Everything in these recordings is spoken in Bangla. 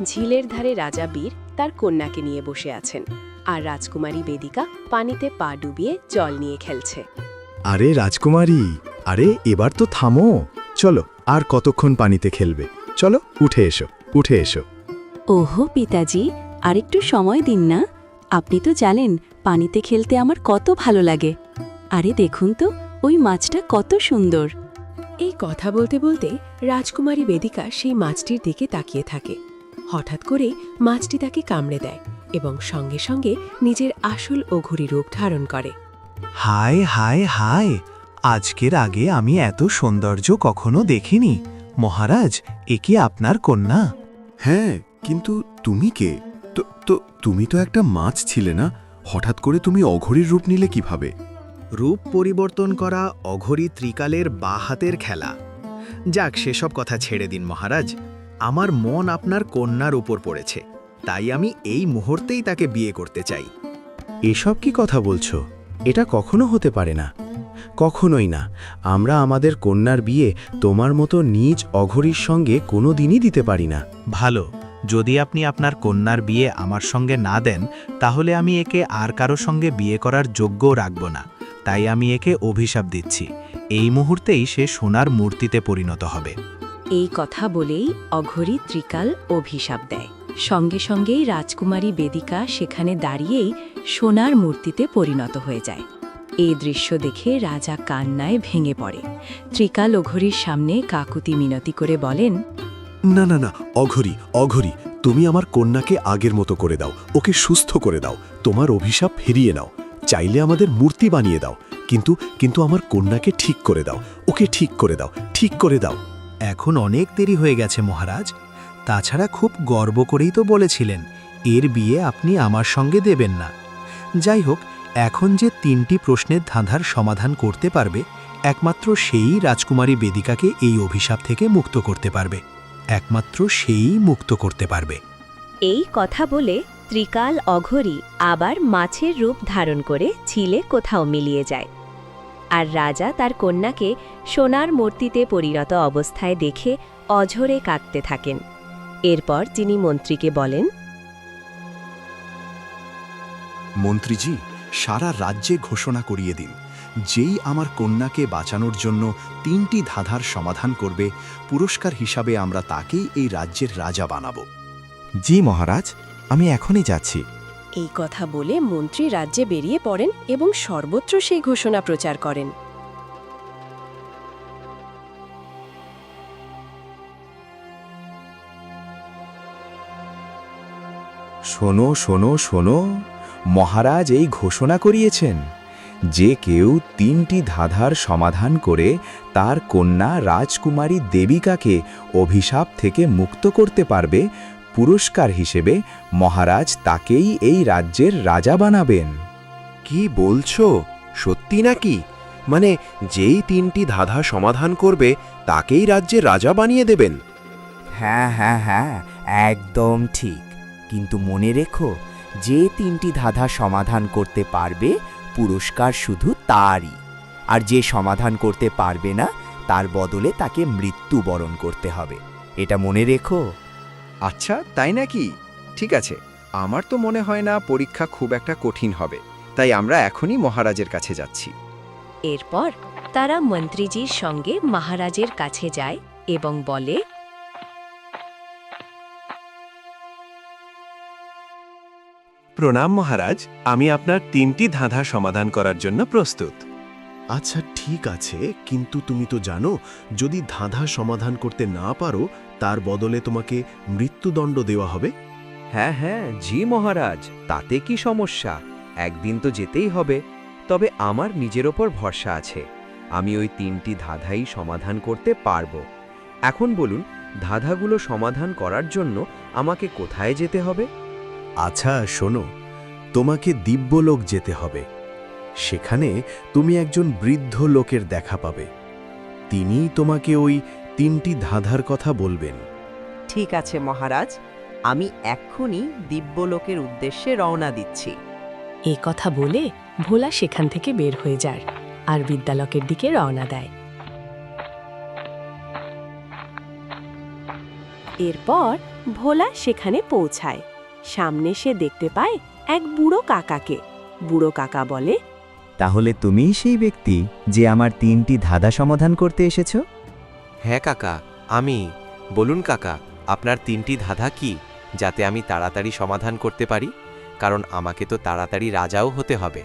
ঝিলের ধারে রাজা বীর তার কন্যাকে নিয়ে বসে আছেন, আর রাজকুমারী বেদিকা পানিতে পা ডুবিয়ে জল নিয়ে খেলছে। আরে রাজকুমারী, আরে এবার তো থামো। চলো, আর কতক্ষণ পানিতে খেলবে? চলো, উঠে এসো, উঠে এসো। ওহো পিতাজি, আরেকটু সময় দিন না। আপনি তো জানেন পানিতে খেলতে আমার কত ভালো লাগে। আরে দেখুন তো, ওই মাছটা কত সুন্দর। এই কথা বলতে বলতে রাজকুমারী বেদিকা সেই মাছটির দিকে তাকিয়ে থাকে। হঠাৎ করে মাছটি তাকে কামড়ে দেয় এবং সঙ্গে সঙ্গে নিজের আসল অঘোরী রূপ ধারণ করে। হায় হায় হায়, আজকের আগে আমি এত সৌন্দর্য কখনো দেখিনি। মহারাজ, এ কি আপনার কন্যা? হ্যাঁ, কিন্তু তুমি কে? তো তুমি তো একটা মাছ ছিলে না? হঠাৎ করে তুমি অঘোরীর রূপ নিলে কিভাবে? রূপ পরিবর্তন করা অঘোরী ত্রিকালের বাঁ হাতের খেলা। যাক, সেসব কথা ছেড়ে দিন মহারাজ। আমার মন আপনার কন্যার উপর পড়েছে, তাই আমি এই মুহূর্তেই তাকে বিয়ে করতে চাই। এসব কি কথা বলছো? এটা কখনো হতে পারে না, কখনোই না। আমরা আমাদের কন্যার বিয়ে তোমার মতো নিজ অঘোরীর সঙ্গে কোনো দিনই দিতে পারি না। ভালো, যদি আপনি আপনার কন্যার বিয়ে আমার সঙ্গে না দেন, তাহলে আমি একে আর কারো সঙ্গে বিয়ে করার যোগ্যও রাখব না। তাই আমি একে অভিশাপ দিচ্ছি, এই মুহূর্তেই সে সোনার মূর্তিতে পরিণত হবে। এই কথা বলেই অঘোরী ত্রিকাল অভিশাপ দেয়। সঙ্গে সঙ্গেই রাজকুমারী বেদিকা সেখানে দাঁড়িয়েই সোনার মূর্তিতে পরিণত হয়ে যায়। এই দৃশ্য দেখে রাজা কান্নায় ভেঙে পড়ে। ত্রিকাল অঘোরীর সামনে কাকুতি মিনতি করে বলেন, না না না, অঘোরী, অঘোরী, তুমি আমার কন্যাকে আগের মতো করে দাও, ওকে সুস্থ করে দাও, তোমার অভিশাপ ফিরিয়ে নাও। চাইলে আমাদের মূর্তি বানিয়ে দাও, কিন্তু আমার কন্যাকে ঠিক করে দাও, ওকে ঠিক করে দাও, ঠিক করে দাও। এখন অনেক দেরি হয়ে গেছে মহারাজ। তাছাড়া খুব গর্ব করেই তো বলেছিলেন এর বিয়ে আপনি আমার সঙ্গে দেবেন না। যাই হোক, এখন যে 3টি প্রশ্নের ধাঁধার সমাধান করতে পারবে, একমাত্র সেই রাজকুমারী বেদিকাকে এই অভিশাপ থেকে মুক্ত করতে পারবে। একমাত্র সেই মুক্ত করতে পারবে। এই কথা বলে ত্রিকাল অঘোরী আবার মাছের রূপ ধারণ করে ঝিলে কোথাও মিলিয়ে যায়। আর রাজা তার কন্যাকে সোনার মূর্তিতে পরিণত অবস্থায় দেখে অঝরে কাঁদতে থাকেন। এরপর তিনি মন্ত্রীকে বলেন, মন্ত্রীজি, সারা রাজ্যে ঘোষণা করিয়ে দিন, যেই আমার কন্যাকে বাঁচানোর জন্য 3টি ধাঁধার সমাধান করবে, পুরস্কার হিসাবে আমরা তাকেই এই রাজ্যের রাজা বানাবো। জি মহারাজ, আমি এখনই যাচ্ছি। এই কথা বলে মন্ত্রী রাজ্যে বেরিয়ে পড়েন এবং সর্বত্র সেই ঘোষণা প্রচার করেন। শোনো শোনো শোনো, মহারাজ এই ঘোষণা করিয়েছেন, যে কেউ 3টি ধাঁধার সমাধান করে তার কন্যা রাজকুমারী দেবিকাকে অভিশাপ থেকে মুক্ত করতে পারবে, পুরস্কার হিসেবে মহারাজ তাকেই এই রাজ্যের রাজা বানাবেন। কি বলছো? সত্যি নাকি? মানে যেই 3টি ধাঁধা সমাধান করবে তাকেই রাজ্যের রাজা বানিয়ে দেবেন? হ্যাঁ হ্যাঁ হ্যাঁ, একদম ঠিক। কিন্তু মনে রেখো, যে 3টি ধাঁধা সমাধান করতে পারবে পুরস্কার শুধু তারই, আর যে সমাধান করতে পারবে না তার বদলে তাকে মৃত্যুবরণ করতে হবে। এটা মনে রেখো। আচ্ছা, তাই নাকি? ঠিক আছে, আমার তো মনে হয় না পরীক্ষা খুব একটা কঠিন হবে, তাই আমরা এখনই মহারাজের কাছে যাচ্ছি। এরপর তারা মন্ত্রীজির সঙ্গে মহারাজের কাছে যায় এবং বলে, প্রণাম মহারাজ, আমি আপনার 3টি ধাঁধা সমাধান করার জন্য প্রস্তুত। আচ্ছা ঠিক আছে, কিন্তু তুমি তো জানো, যদি ধাঁধা সমাধান করতে না পারো তার বদলে তোমাকে মৃত্যুদণ্ড দেওয়া হবে। হ্যাঁ হ্যাঁ, জি মহারাজ, তাতে কি সমস্যা? একদিন তো যেতেই হবে। তবে আমার নিজের ওপর ভরসা আছে, আমি ওই 3টি ধাঁধাই সমাধান করতে পারবো। এখন বলুন, ধাঁধাগুলো সমাধান করার জন্য আমাকে কোথায় যেতে হবে? আচ্ছা শোনো, তোমাকে দিব্যলোক যেতে হবে। সেখানে তুমি একজন বৃদ্ধ লোকের দেখা পাবে। তিনিই তোমাকে ওই 3টি ধাঁধার কথা বলবেন। ঠিক আছে মহারাজ, আমি এক্ষুনি দিব্যলোকের উদ্দেশ্যে রওনা দিচ্ছি। এই কথা বলে ভোলা সেখান থেকে বের হয়ে যায় আর বিদ্যালকের দিকে রওনা দেয়। এরপর ভোলা সেখানে পৌঁছায়। সামনে সে দেখতে পায় এক বুড়ো কাকাকে। বুড়ো কাকা বলে, তাহলে তুমিই সেই ব্যক্তি যে আমার 3টি ধাঁধা সমাধান করতে এসেছো? হ্যাঁ কাকা, আমি। বলুন কাকা, আপনার 3টি ধাঁধা কি, যাতে আমি তাড়াতাড়ি সমাধান করতে পারি? কারণ আমাকে তো তাড়াতাড়ি রাজাও হতে হবে।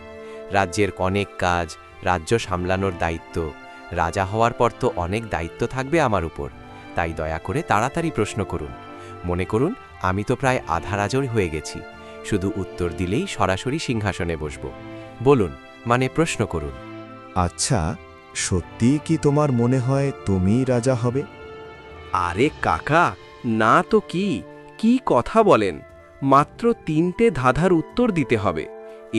রাজ্যের অনেক কাজ, রাজ্য সামলানোর দায়িত্ব। রাজা হওয়ার পর তো অনেক দায়িত্ব থাকবে আমার উপর। তাই দয়া করে তাড়াতাড়ি প্রশ্ন করুন। মনে করুন আমি তো প্রায় আধা রাজই হয়ে গেছি। শুধু উত্তর দিলেই সরাসরি সিংহাসনে বসব। বলুন, মানে প্রশ্ন করুন। আচ্ছা, সত্যি কি তোমার মনে হয় তুমিই রাজা হবে? আরে কাকা, না তো কি কি কথা বলেন? মাত্র 3টে ধাঁধার উত্তর দিতে হবে।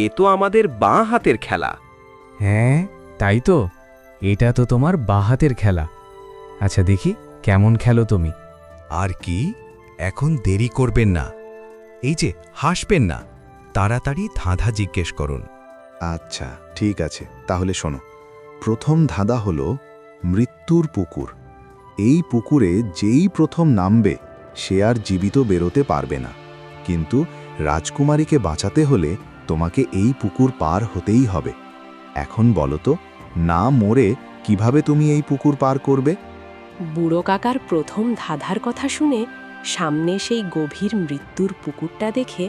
এ তো আমাদের বাঁ হাতের খেলা। হ্যাঁ, তাই তো। এটা তো তোমার বাঁ হাতের খেলা। আচ্ছা দেখি কেমন খেলো তুমি। আর কি, এখন দেরি করবেন না। এই যে হাসবেন না, তাড়াতাড়ি ধাঁধা জিজ্ঞেস করুন। আচ্ছা ঠিক আছে, তাহলে শোনো। প্রথম ধাঁধা হলো মৃত্যুর পুকুর। এই পুকুরে যেই প্রথম নামবে সে আর জীবিত বেরোতে পারবে না, কিন্তু রাজকুমারীকে বাঁচাতে হলে তোমাকে এই পুকুর পার হতেই হবে। এখন বলো তো, না মরে কিভাবে তুমি এই পুকুর পার করবে? বুড়ো কাকার প্রথম ধাঁধার কথা শুনে সামনে সেই গভীর মৃত্যুর পুকুরটা দেখে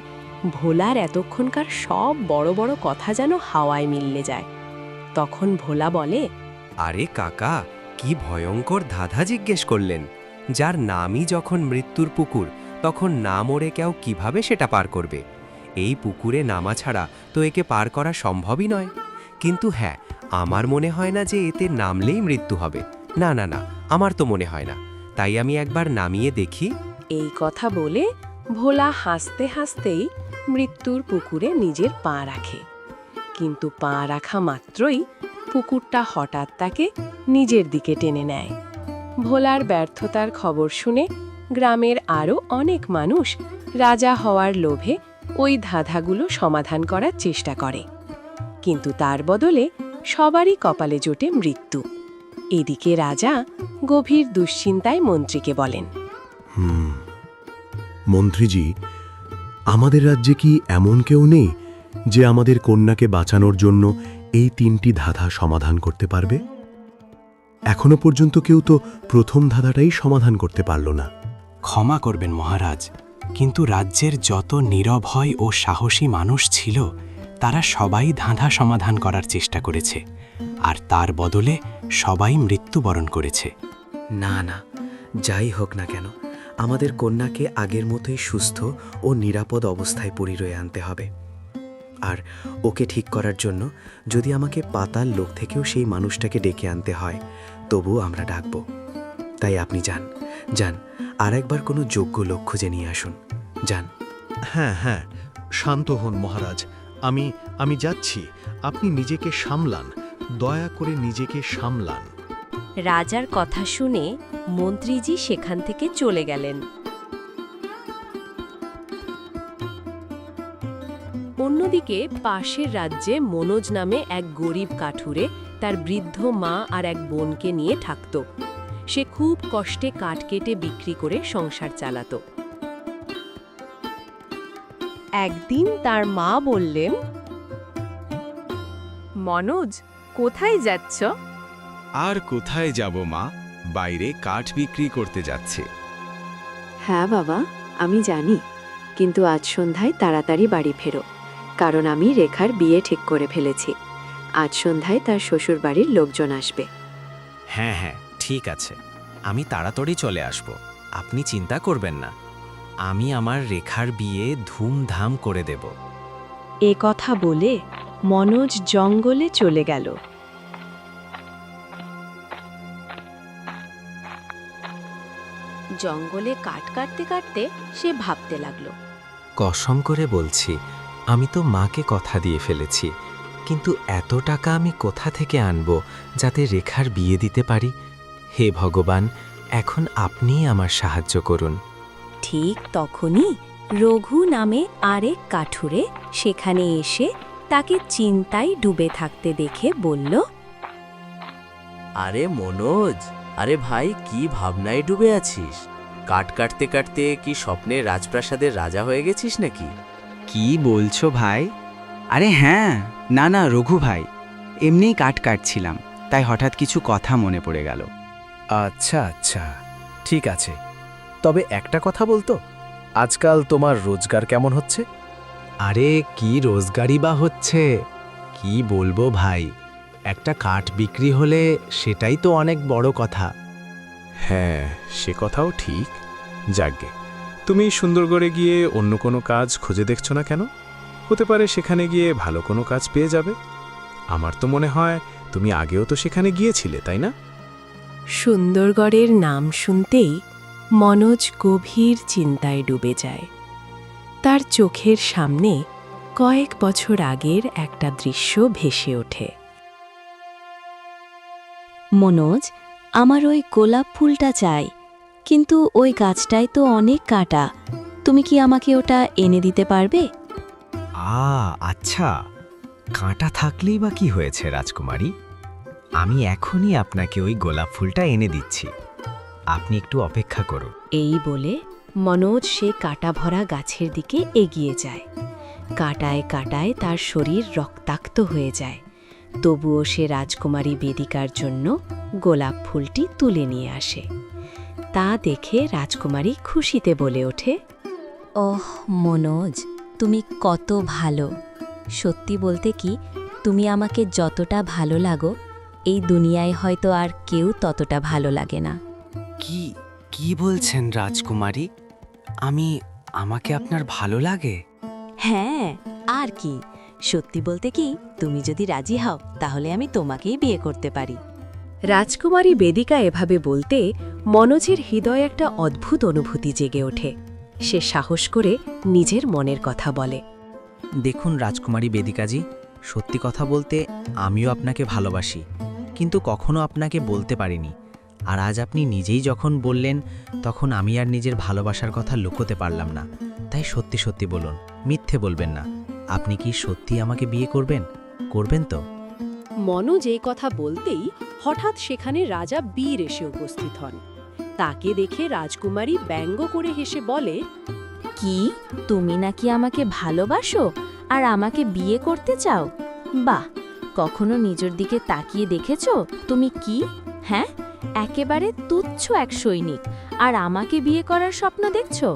ভোলার এতক্ষণকার সব বড় বড় কথা যেন হাওয়ায় মিললে যায়। তখন ভোলা বলে, আরে কাকা, কি ভয়ঙ্কর ধাঁধা জিজ্ঞেস করলেন! যার নামই যখন মৃত্যুর পুকুর, তখন না মরে কেউ কিভাবে সেটা পার করবে? এই পুকুরে নামা ছাড়া তো একে পার করা সম্ভবই নয়। কিন্তু হ্যাঁ, আমার মনে হয় না যে এতে নামলেই মৃত্যু হবে। না না না, আমার তো মনে হয় না। তাই আমি একবার নামিয়ে দেখি। এই কথা বলে ভোলা হাসতে হাসতেই মৃত্যুর পুকুরে নিজের পা রাখে। কিন্তু পা রাখা মাত্রই পুকুরটা হঠাৎ তাকে নিজের দিকে টেনে নেয়। ভোলার ব্যর্থতার খবর শুনে গ্রামের আরও অনেক মানুষ রাজা হওয়ার লোভে ওই ধাঁধাগুলো সমাধান করার চেষ্টা করে। কিন্তু তার বদলে সবারই কপালে জোটে মৃত্যু। এদিকে রাজা গভীর দুশ্চিন্তায় মন্ত্রীকে বলেন, মন্ত্রীজি, আমাদের রাজ্যে কি এমন কেউ নেই যে আমাদের কন্যাকে বাঁচানোর জন্য এই 3টি ধাঁধা সমাধান করতে পারবে? এখনো পর্যন্ত কেউ তো প্রথম ধাঁধাটাই সমাধান করতে পারল না। ক্ষমা করবেন মহারাজ, কিন্তু রাজ্যের যত নিরভয় ও সাহসী মানুষ ছিল তারা সবাই ধাঁধা সমাধান করার চেষ্টা করেছে, আর তার বদলে সবাই মৃত্যুবরণ করেছে। না না, যাই হোক না কেন, আমাদের কন্যাকে আগের মতোই সুস্থ ও নিরাপদ অবস্থায় পরিরয়ে আনতে হবে। আর ওকে ঠিক করার জন্য যদি আমাকে পাতাল লোক থেকেও সেই মানুষটাকে ডেকে আনতে হয়, তবুও আমরা ডাকব। তাই আপনি যান যান, আর একবার কোনো যোগ্য লোক খুঁজে নিয়ে আসুন। যান। হ্যাঁ হ্যাঁ, শান্ত হন মহারাজ। আমি যাচ্ছি। আপনি নিজেকে সামলান, দয়া করে নিজেকে সামলান। রাজার কথা শুনে মন্ত্রীজি সেখান থেকে চলে গেলেন। অন্যদিকে পাশের রাজ্যে মনোজ নামে এক গরিব কাঠুরে তার বৃদ্ধ মা আর এক বোনকে নিয়ে থাকত। সে খুব কষ্টে কাঠ কেটে বিক্রি করে সংসার চালাত। একদিন তার মা বললেন, মনোজ, কোথায় যাচ্ছ? আর কোথায় যাব মা, বাইরে কাঠ বিক্রি করতে যাচ্ছে। হ্যাঁ বাবা, আমি জানি, কিন্তু আজ সন্ধ্যায় তাড়াতাড়ি বাড়ি ফেরো, কারণ আমি রেখার বিয়ে ঠিক করে ফেলেছি। আজ সন্ধ্যায় তার শ্বশুর বাড়ির লোকজন আসবে। হ্যাঁ হ্যাঁ, ঠিক আছে, আমি তাড়াতাড়ি চলে আসব। আপনি চিন্তা করবেন না, আমি আমার রেখার বিয়ে ধুমধাম করে দেব। এ কথা বলে মনোজ জঙ্গলে চলে গেল। জঙ্গলে কাঠ কাটতে কাটতে সে ভাবতে লাগলো, কসম করে বলছি, আমি তো মাকে কথা দিয়ে ফেলেছি, কিন্তু এত টাকা আমি কোথা থেকে আনব যাতে রেখার বিয়ে দিতে পারি? হে ভগবান, এখন আপনিই আমার সাহায্য করুন। ঠিক তখনই রঘু নামে আরেক কাঠুরে সেখানে এসে তাকে চিন্তায় ডুবে থাকতে দেখে বলল, আরে মনোজ, আরে ভাই, কি ভাবনায় ডুবে আছিস? কাঠ কাটতে কাটতে কি স্বপ্নে রাজপ্রাসাদের রাজা হয়ে গেছিস নাকি? কি বলছো ভাই? আরে হ্যাঁ, না রঘু ভাই, এমনিই কাঠ কাটছিলাম, তাই হঠাৎ কিছু কথা মনে পড়ে গেল। আচ্ছা, ঠিক আছে। তবে একটা কথা বলতো, আজকাল তোমার রোজগার কেমন হচ্ছে? আরে কি রোজগারই বা হচ্ছে, কি বলবো ভাই, একটা কাঠ বিক্রি হলে সেটাই তো অনেক বড় কথা। হ্যাঁ, সে কথাও ঠিক। যাকগে, তুমি সুন্দরগড়ে গিয়ে অন্য কোনো কাজ খুঁজে দেখছো না কেন? হতে পারে সেখানে গিয়ে ভালো কোনো কাজ পেয়ে যাবে। আমার তো মনে হয় তুমি আগেও তো সেখানে গিয়েছিলে, তাই না? সুন্দরগড়ের নাম শুনতেই মনোজ গভীর চিন্তায় ডুবে যায়। তার চোখের সামনে কয়েক বছর আগের একটা দৃশ্য ভেসে ওঠে। মনোজ, আমার ওই গোলাপ ফুলটা চাই, কিন্তু ওই গাছটায় তো অনেক কাঁটা। তুমি কি আমাকে ওটা এনে দিতে পারবে? আচ্ছা, কাঁটা থাকলেই বা কি হয়েছে রাজকুমারী, আমি এখনই আপনাকে ওই গোলাপ ফুলটা এনে দিচ্ছি, আপনি একটু অপেক্ষা করুন। এই বলে মনোজ সে কাঁটা ভরা গাছের দিকে এগিয়ে যায়। কাঁটায় কাঁটায় তার শরীর রক্তাক্ত হয়ে যায়, তবুও সে রাজকুমারী বেদিকার জন্য গোলাপ ফুলটি তুলে নিয়ে আসে। তা দেখে রাজকুমারী খুশিতে বলে ওঠে, ওহ মনোজ, তুমি কত ভালো! সত্যি বলতে কি, তুমি আমাকে যতটা ভালো লাগো, এই দুনিয়ায় হয়তো আর কেউ ততটা ভালো লাগে না। কি বলছেন রাজকুমারী? আমাকে আপনার ভালো লাগে? হ্যাঁ, আর কি। সত্যি বলতে কি, তুমি যদি রাজি হও তাহলে আমি তোমাকেই বিয়ে করতে পারি। রাজকুমারী বেদিকা এভাবে বলতে মনোজের হৃদয়ে একটা অদ্ভুত অনুভূতি জেগে ওঠে। সে সাহস করে নিজের মনের কথা বলে। দেখুন রাজকুমারী বেদিকাজি, সত্যি কথা বলতে আমিও আপনাকে ভালোবাসি, কিন্তু কখনো আপনাকে বলতে পারিনি। আর আজ আপনি নিজেই যখন বললেন, তখন আমি আর নিজের ভালোবাসার কথা লুকোতে পারলাম না। তাই সত্যি সত্যি বলুন, মিথ্যে বলবেন না। আপনি কি সত্যি আমাকে বিয়ে করবেন তো? মনোজ এই কথা বলতেই হঠাৎ সেখানে রাজা বীর এসে উপস্থিত হন। তাকে দেখে রাজকুমারী ব্যঙ্গ করে হেসে বলে, কি, তুমি নাকি আমাকে ভালোবাসো আর আমাকে বিয়ে করতে চাও? বাহ, কখনো নিজের দিকে তাকিয়ে দেখেছো তুমি কি? হ্যাঁ, একেবারে তুচ্ছ এক সৈনিক, আর আমাকে বিয়ে করার স্বপ্ন দেখছো?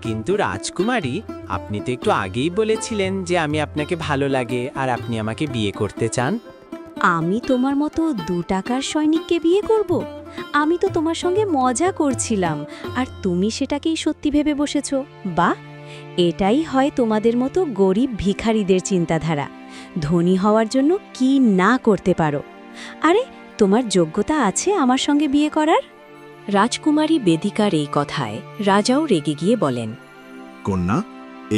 কিন্তু রাজকুমারী, আপনি তো একটু আগেই বলেছিলেন যে আমি আপনাকে ভালো লাগে আর আপনি আমাকে বিয়ে করতে চান। আমি তোমার মতো 2 টাকার সৈনিককে বিয়ে করব? আমি তো তোমার সঙ্গে মজা করছিলাম, আর তুমি সেটাকেই সত্যি ভেবে বসেছো। বাহ, এটাই হয় তোমাদের মতো গরিব ভিখারিদের চিন্তাধারা। ধনী হওয়ার জন্য কি না করতে পারো। আরে, তোমার যোগ্যতা আছে আমার সঙ্গে বিয়ে করার? রাজকুমারী বেদিকার এই কথায় রাজাও রেগে গিয়ে বলেন, কন্যা,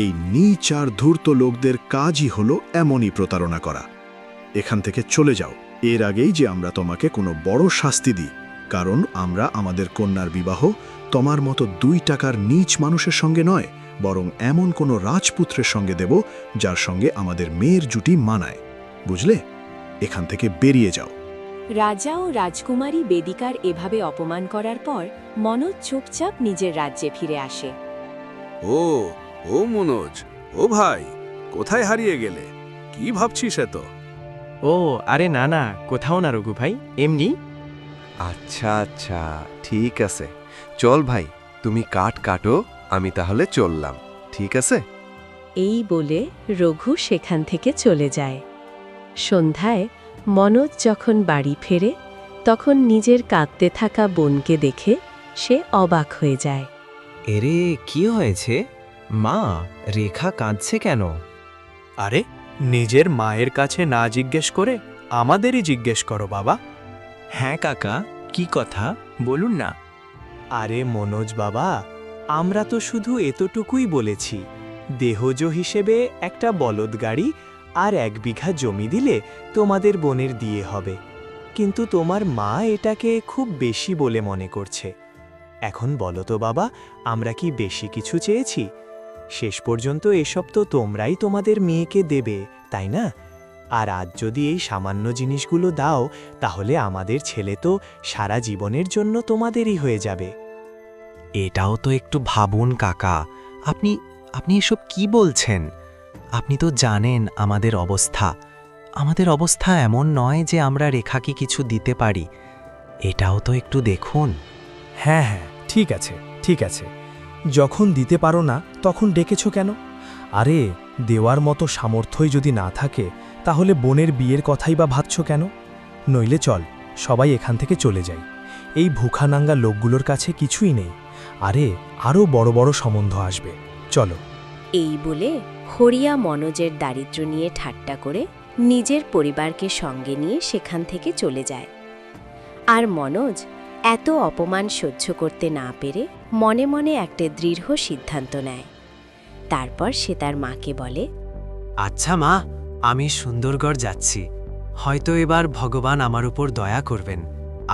এই নীচ আর ধূর্ত লোকদের কাজই হলো এমনই প্রতারণা করা। এখান থেকে চলে যাও, এর আগেই যে আমরা তোমাকে কোনো বড় শাস্তি দিই, কারণ আমরা আমাদের কন্যার বিবাহ তোমার মতো 2 টাকার নীচ মানুষের সঙ্গে নয়, বরং এমন কোনো রাজপুত্রের সঙ্গে দেব যার সঙ্গে আমাদের মেয়ের জুটি মানায়। বুঝলে? এখান থেকে বেরিয়ে যাও। রাজা ও রাজকুমারী বেদিকার এভাবে অপমান করার পর মনোজ চুপচাপ নিজের রাজ্যে ফিরে আসে। ও মনোজ, ও ভাই, কোথায় হারিয়ে গেলে? কি ভাবছিস এত? আরে না, কোথাও না রঘু ভাই, এমনি। আচ্ছা, ঠিক আছে। চল ভাই, তুমি কাঠ কাটো, আমি তাহলে চললাম, ঠিক আছে? এই বলে রঘু সেখান থেকে চলে যায়। সন্ধ্যায় মনোজ যখন বাড়ি ফেরে, তখন নিজের কাঁদতে থাকা বোনকে দেখে সে অবাক হয়ে যায়। এরে, কি হয়েছে মা? রেখা কাঁদছে কেন? আরে, নিজের মায়ের কাছে না জিজ্ঞেস করে আমাদেরই জিজ্ঞেস করো বাবা। হ্যাঁ কাকা, কি কথা বলুন না। আরে মনোজ বাবা, আমরা তো শুধু এতটুকুই বলেছি, দেহজ হিসেবে একটা বলদ গাড়ি আর 1 বিঘা জমি দিলে তোমাদের বোনের বিয়ে হবে। কিন্তু তোমার মা এটাকে খুব বেশি বলে মনে করছে। এখন বলো তো বাবা, আমরা কি বেশি কিছু চেয়েছি? শেষ পর্যন্ত এসব তো তোমরাই তোমাদের মেয়েকে দেবে, তাই না? আর আজ যদি এই সামান্য জিনিসগুলো দাও, তাহলে আমাদের ছেলে তো সারা জীবনের জন্য তোমাদেরই হয়ে যাবে। এটাও তো একটু ভাবুন কাকা, আপনি আপনি এসব কি বলছেন? আপনি তো জানেন আমাদের অবস্থা এমন নয় যে আমরা রেখাকে কিছু দিতে পারি। এটাও তো একটু দেখুন। হ্যাঁ হ্যাঁ, ঠিক আছে ঠিক আছে, যখন দিতে পারো না তখন ডেকেছ কেন? আরে দেওয়ার মতো সামর্থ্যই যদি না থাকে তাহলে বোনের বিয়ের কথাই বা ভাবছ কেন? নইলে চল সবাই এখান থেকে চলে যাই, এই ভুখানাঙ্গা লোকগুলোর কাছে কিছুই নেই। আরে আরও বড় বড় সম্বন্ধ আসবে, চলো। এই বলে হরিয়া মনোজের দারিদ্র্য নিয়ে ঠাট্টা করে নিজের পরিবারকে সঙ্গে নিয়ে সেখান থেকে চলে যায়। আর মনোজ এত অপমান সহ্য করতে না পেরে মনে মনে একটা দৃঢ় সিদ্ধান্ত নেয়। তারপর সে তার মাকে বলে, আচ্ছা মা, আমি সুন্দরগড় যাচ্ছি। হয়তো এবার ভগবান আমার উপর দয়া করবেন,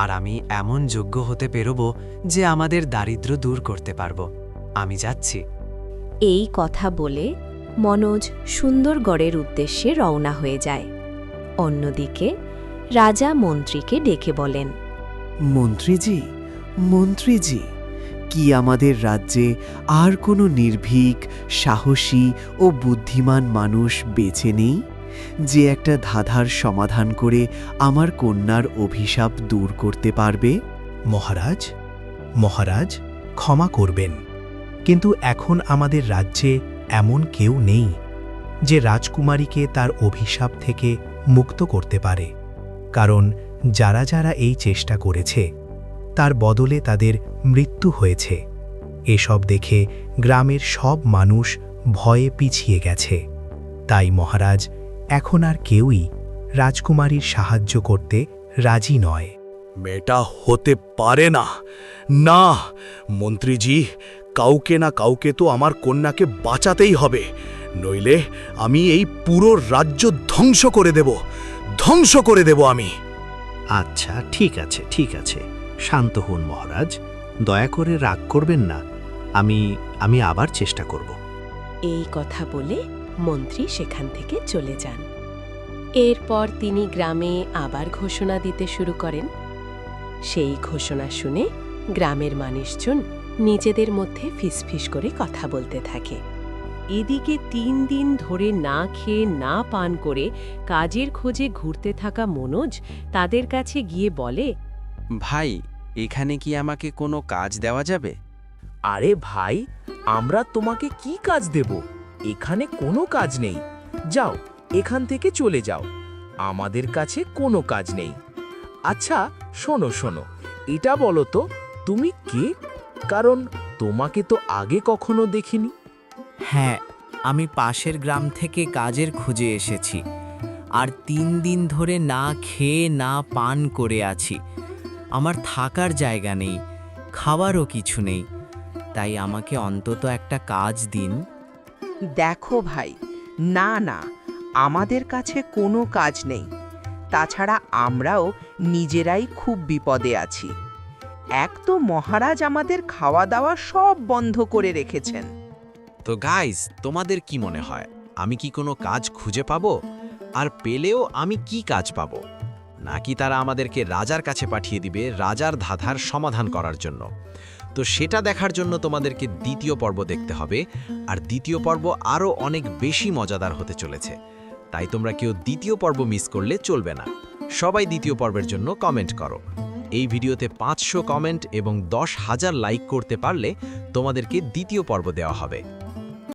আর আমি এমন যোগ্য হতে পেরোব যে আমাদের দারিদ্র্য দূর করতে পারব। আমি যাচ্ছি। এই কথা বলে মনোজ সুন্দরগড়ের উদ্দেশ্যে রওনা হয়ে যায়। অন্যদিকে রাজা মন্ত্রীকে ডেকে বলেন, মন্ত্রীজি, কি আমাদের রাজ্যে আর কোনো নির্ভীক, সাহসী ও বুদ্ধিমান মানুষ বেঁচে নেই, যে একটা ধাঁধার সমাধান করে আমার কন্যার অভিশাপ দূর করতে পারবে? মহারাজ ক্ষমা করবেন, কিন্তু এখন আমাদের রাজ্যে এমন কেউ নেই যে রাজকুমারীকে তার অভিশাপ থেকে মুক্ত করতে পারে। কারণ যারা যারা এই চেষ্টা করেছে তার বদলে তাদের মৃত্যু হয়েছে। এসব দেখে গ্রামের সব মানুষ ভয়ে পিছিয়ে গেছে। তাই মহারাজ, এখন আর কেউই রাজকুমারীর সাহায্য করতে রাজি নয়। এটা হতে পারে না। না মন্ত্রীজি, কাউকে না কাউকে তো আমার কন্যাকে বাঁচাতেই হবে, নইলে আমি এই পুরো রাজ্য ধ্বংস করে দেব আমি। আচ্ছা ঠিক আছে, শান্ত হন মহারাজ, দয়া করে রাগ করবেন না। আমি আবার চেষ্টা করব। এই কথা বলে মন্ত্রী সেখান থেকে চলে যান। এরপর তিনি গ্রামে আবার ঘোষণা দিতে শুরু করেন। সেই ঘোষণা শুনে গ্রামের মানুষজন নিজেদের মধ্যে ফিসফিস করে কথা বলতে থাকে। এদিকে 3 দিন ধরে না খেয়ে না পান করে কাজের খোঁজে ঘুরতে থাকা মনোজ তাদের কাছে গিয়ে বলে, ভাই, এখানে কি আমাকে কোনো কাজ দেওয়া যাবে? আরে ভাই, আমরা তোমাকে কি কাজ দেব? এখানে কোনো কাজ নেই, যাও এখান থেকে চলে যাও, আমাদের কাছে কোনো কাজ নেই। আচ্ছা শোনো, এটা বলো তো তুমি কে? কারণ তোমাকে তো আগে কখনো দেখিনি। হ্যাঁ, আমি পাশের গ্রাম থেকে কাজের খোঁজে এসেছি, আর 3 দিন ধরে না খেয়ে না পান করে আছি। আমার থাকার জায়গা নেই, খাবারও কিছু নেই, তাই আমাকে অন্তত একটা কাজ দিন। দেখো ভাই, না, আমাদের কাছে কোনো কাজ নেই। তাছাড়া আমরাও নিজেরাই খুব বিপদে আছি। এক তো মহারাজ আমাদের খাওয়া দাওয়া সব বন্ধ করে রেখেছেন। তো গাইস, তোমাদের কি মনে হয় আমি কি কোনো কাজ খুঁজে পাবো? আর পেলেও আমি কি কাজ পাবো? নাকি তারা আমাদেরকে রাজার কাছে পাঠিয়ে দিবে রাজার ধাঁধার সমাধান করার জন্য? তো সেটা দেখার জন্য তোমাদেরকে দ্বিতীয় পর্ব দেখতে হবে, আর দ্বিতীয় পর্ব আরও অনেক বেশি মজাদার হতে চলেছে। তাই তোমরা কেউ দ্বিতীয় পর্ব মিস করলে চলবে না। সবাই দ্বিতীয় পর্বের জন্য কমেন্ট করো। এই ভিডিওতে 500 কমেন্ট এবং 10,000 লাইক করতে পারলে তোমাদেরকে দ্বিতীয় পর্ব দেওয়া হবে।